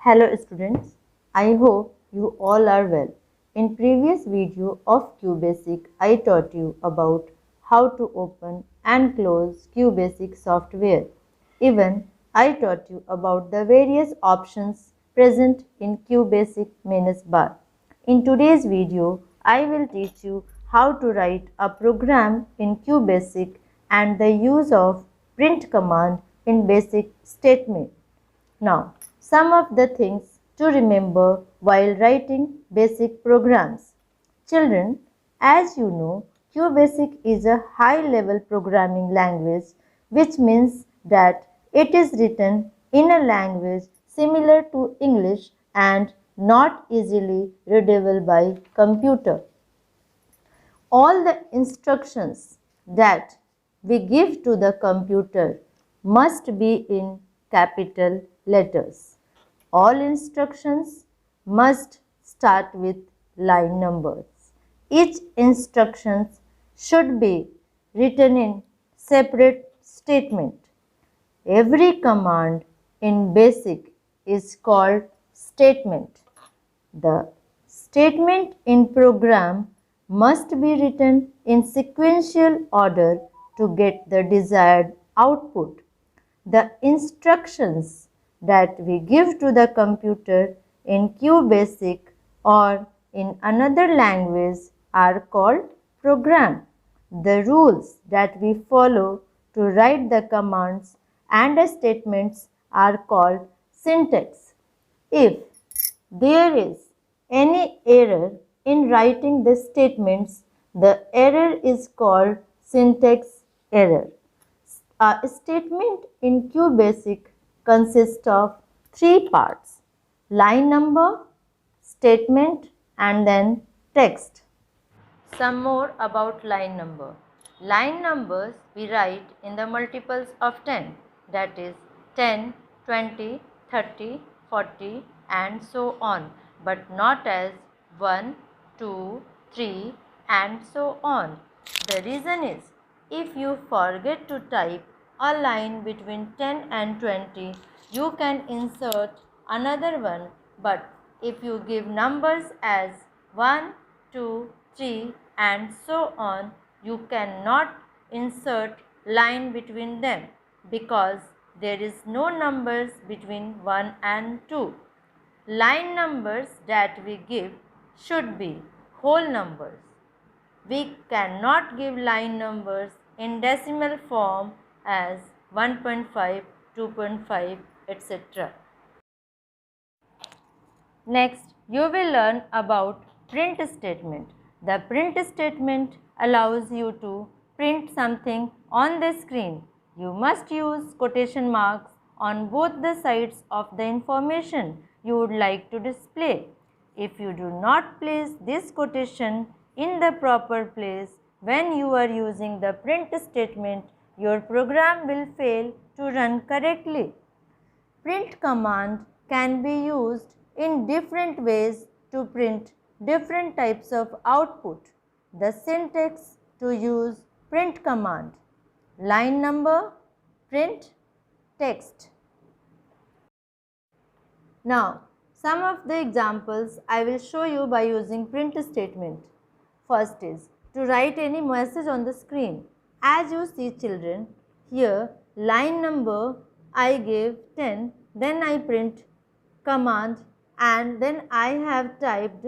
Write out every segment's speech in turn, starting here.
Hello students, I hope you all are well. In previous video of QBasic, I taught you about how to open and close QBasic software. Even I taught you about the various options present in QBasic menus bar. In today's video, I will teach you how to write a program in QBasic and the use of print command in basic statement. Now, some of the things to remember while writing basic programs. Children, as you know, QBasic is a high-level programming language, which means that it is written in a language similar to English and not easily readable by computer. All the instructions that we give to the computer must be in capital letters. All instructions must start with line numbers. Each instruction should be written in separate statement. Every command in BASIC is called statement. The statement in program must be written in sequential order to get the desired output. The instructions that we give to the computer in QBasic or in another language are called program. The rules that we follow to write the commands and the statements are called syntax. If there is any error in writing the statements, the error is called syntax error. A statement in QBasic consists of three parts: line number, statement, and then text. Some more about line number. Line numbers we write in the multiples of 10, that is 10, 20, 30, 40 and so on, but not as 1, 2, 3 and so on. The reason is, if you forget to type a line between 10 and 20, you can insert another one, but if you give numbers as 1, 2, 3 and so on, you cannot insert line between them because there is no numbers between 1 and 2. Line numbers that we give should be whole numbers. We cannot give line numbers in decimal form as 1.5, 2.5, etc. Next, you will learn about print statement. The print statement allows you to print something on the screen. You must use quotation marks on both the sides of the information you would like to display. If you do not place this quotation in the proper place when you are using the print statement, your program will fail to run correctly. Print command can be used in different ways to print different types of output. The syntax to use print command: line number, print, text. Now, some of the examples I will show you by using print statement. First is to write any message on the screen. As you see, children, here line number I gave 10, then I print command and then I have typed.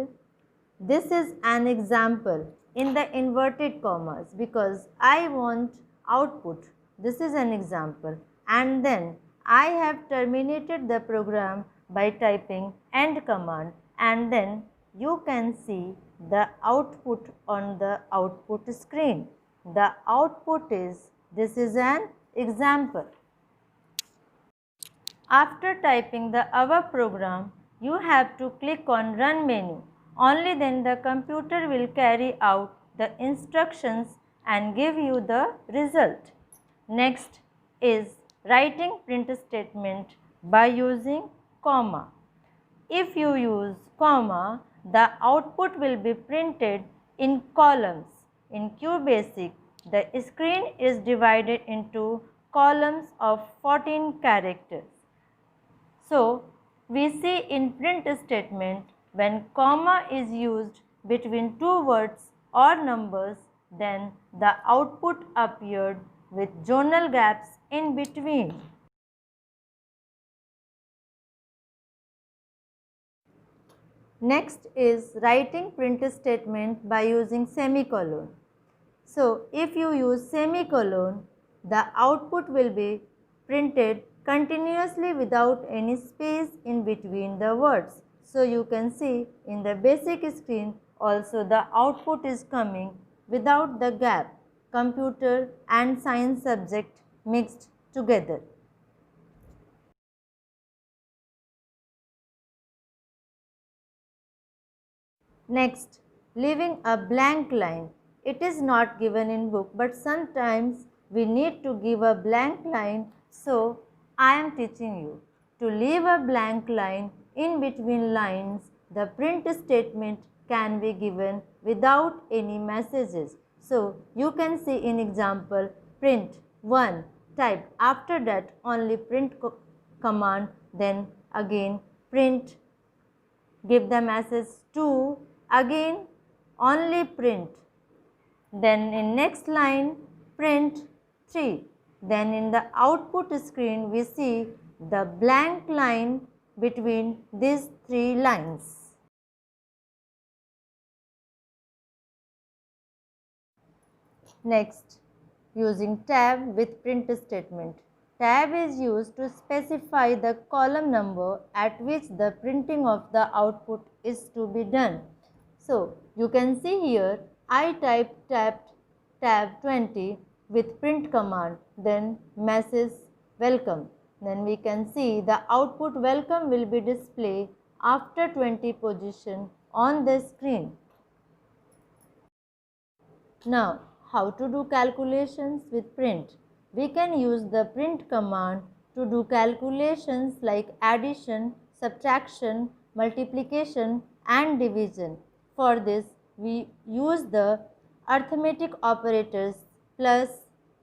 This is an example in the inverted commas because I want output. This is an example, and then I have terminated the program by typing end command, and then you can see the output on the output screen. The output is, this is an example. After typing the above program, you have to click on Run menu. Only then the computer will carry out the instructions and give you the result. Next is writing print statement by using comma. If you use comma, the output will be printed in columns. In QBasic, the screen is divided into columns of 14 characters. So, We see in print statement when comma is used between two words or numbers, then the output appeared with zonal gaps in between. Next is writing print statement by using semicolon. So, if you use semicolon, the output will be printed continuously without any space in between the words. So, you can see in the basic screen also the output is coming without the gap, computer and science subject mixed together. Next, leaving a blank line. It is not given in book, but sometimes we need to give a blank line, so I am teaching you. To leave a blank line in between lines, the print statement can be given without any messages. So, you can see in example, print 1 type. After that, only print command, then again print, give the message 2, again only print, then in next line print 3, then in the output screen we see the blank line between these three lines. Next, using tab with print statement. Tab is used to specify the column number at which the printing of the output is to be done. So, you can see here I typed tab 20 with print command, then message welcome. Then we can see the output welcome will be displayed after 20 position on the screen. Now, how to do calculations with print? We can use the print command to do calculations like addition, subtraction, multiplication and division. For this, we use the arithmetic operators plus,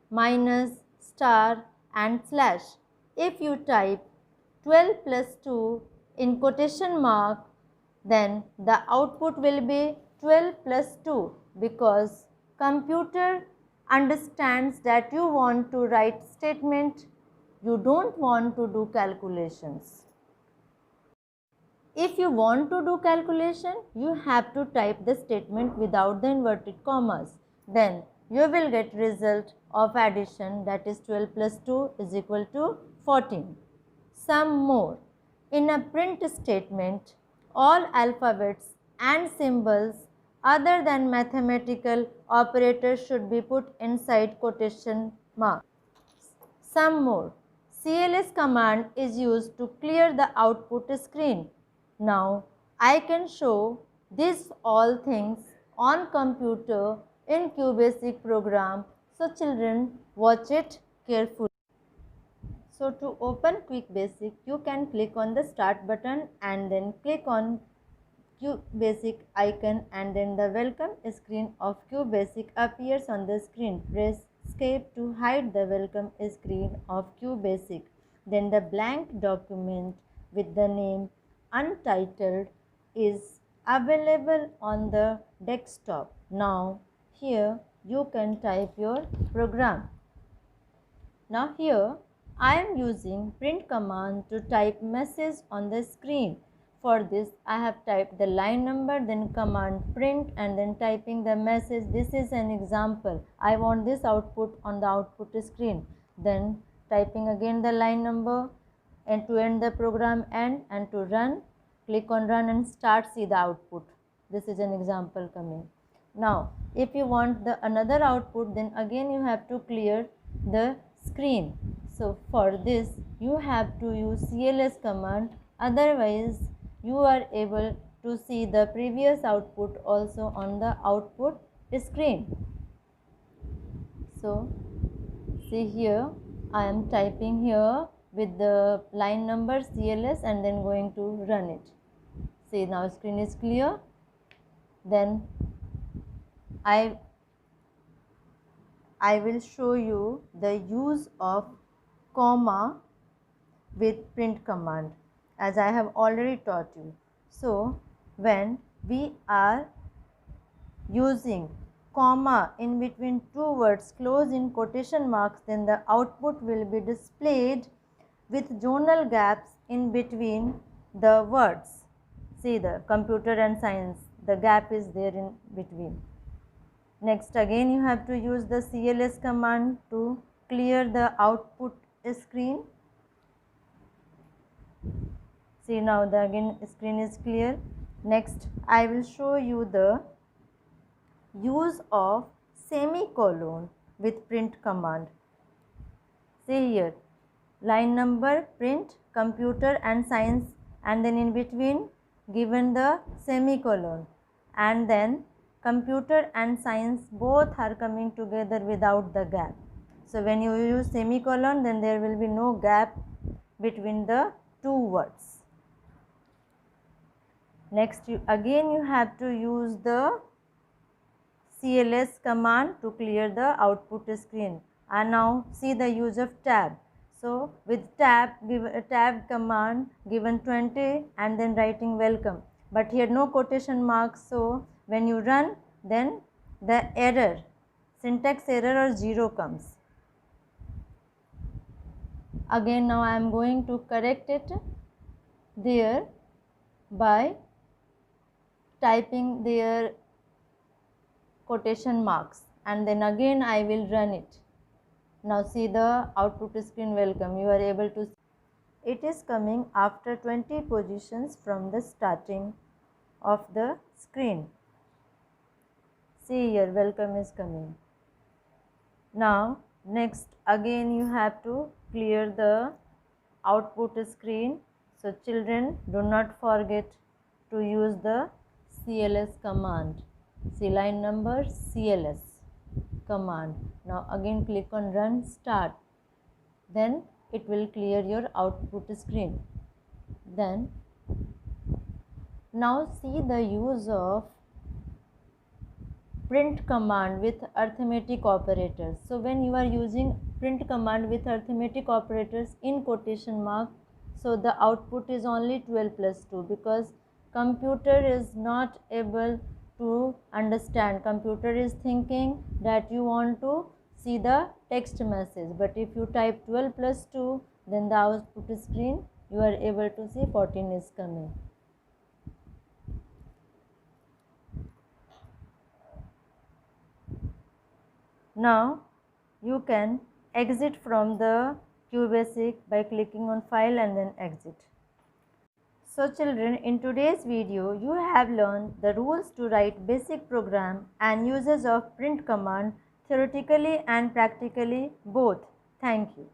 minus, star and slash. If you type 12 plus 2 in quotation mark, then the output will be 12 plus 2 because computer understands that you want to write statement, you don't want to do calculations. If you want to do calculation, you have to type the statement without the inverted commas. Then you will get result of addition, that is 12 plus 2 is equal to 14. Some more. In a print statement, all alphabets and symbols other than mathematical operators should be put inside quotation mark. Some more. CLS command is used to clear the output screen. Now, I can show these all things on computer in QBasic program. So, children, watch it carefully. So, to open QuickBasic, you can click on the start button and then click on QBasic icon, and then the welcome screen of QBasic appears on the screen. Press escape to hide the welcome screen of QBasic. Then the blank document with the name untitled is available on the desktop. Now here you can type your program. Now here I am using print command to type message on the screen. For this I have typed the line number, then command print and then typing the message. This is an example. I want this output on the output screen. Then typing again the line number, and to end the program end, and to run, click on run and start, see the output. This is an example coming. Now if you want the another output, then again you have to clear the screen. So for this you have to use CLS command, otherwise you are able to see the previous output also on the output screen. So see here I am typing here with the line number CLS and then going to run it. See, now screen is clear. Then I will show you the use of comma with print command. as I have already taught you. So when we are using comma in between two words closed in quotation marks, then the output will be displayed with zonal gaps in between the words. See, the computer and science, the gap is there in between. Next, again you have to use the CLS command to clear the output screen. See, now the again screen is clear. Next, I will show you the use of semicolon with print command. See here, line number, print, computer and science, and then in between given the semicolon, and then computer and science both are coming together without the gap. So when you use semicolon, then there will be no gap between the two words. Next, you have to use the CLS command to clear the output screen. And now see the use of tab. So with tab, give a tab command given 20 and then writing welcome. But here no quotation marks, so when you run, then the error, syntax error or 0 comes. Again now I am going to correct it there by typing their quotation marks, and then again I will run it. Now see the output screen welcome. You are able to see it is coming after 20 positions from the starting of the screen. See here, welcome is coming. Now next, again you have to clear the output screen. So children, do not forget to use the CLS command. See line number, CLS command. Now again click on run start. Then it will clear your output screen. Then now see the use of print command with arithmetic operators. So when you are using print command with arithmetic operators in quotation mark, so the output is only 12 plus 2, because computer is not able to understand. Computer is thinking that you want to see the text message, but if you type 12 plus 2, then the output screen you are able to see 14 is coming. Now you can exit from the QBasic by clicking on file and then exit. So children, in today's video you have learned the rules to write basic program and uses of print command theoretically and practically both. Thank you.